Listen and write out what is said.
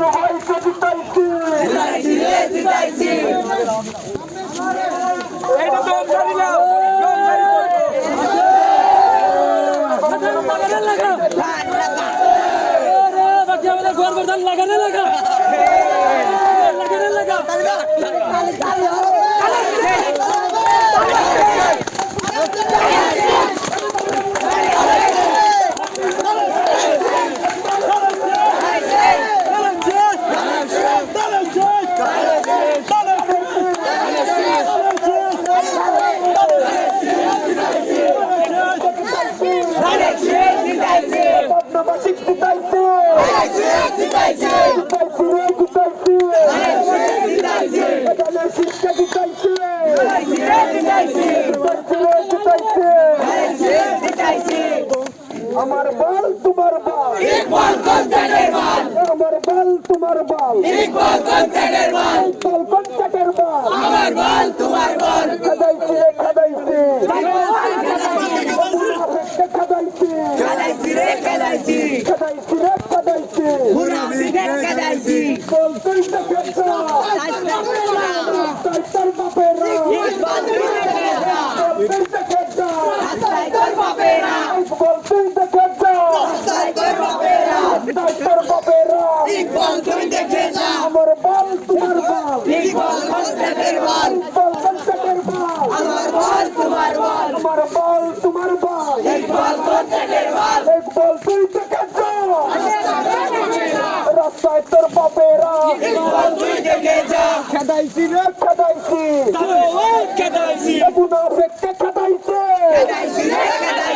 বড় ভাইকে জিতাইছি জিতাইছি এইটা দম জানি না দম জানি লাগানে লাগা আরে বাকি আমাদের ঘর বর্তমান লাগানে লাগা লাগানে লাগা আমার বল তোমার বল ইকবাল কনসার্টের বল আমার বল তোমার বল ইকবাল কনসার্টের বল বল কনসার্টের বল আমার বল তোমার বল খাদাইছি রে খাদাইছি খেলাইছি রে খেলাইছি খাদাইছি রে খাদাইছি মুনাফিকের খেলাইছি বল তুই তো খেলছো তোর বাপেরা ইকবাল তুই খেলা বল তুই তো খেলছো রাস্তায় তোর বাপেরা বল তুই তো খেলছো রাস্তায় তোর বাপেরা তোর বাপেরা ইকবাল তুই দেখে যা আমার বল তোমার বল ইকবাল কনসার্টের বল বল কনসার্টের বল আমার বল তোমার বল আমার বল তোমার বল ইকবাল কনসার্টের বল এক বল তুই তো খেলছো রাস্তায় তোর বাপেরা ইকবাল তুই দেখে যা খাদাইছি রে খাদাইছি খেদাইছি মুনাফিককে খাদাইছে খেলাইছি রে খেলাইছি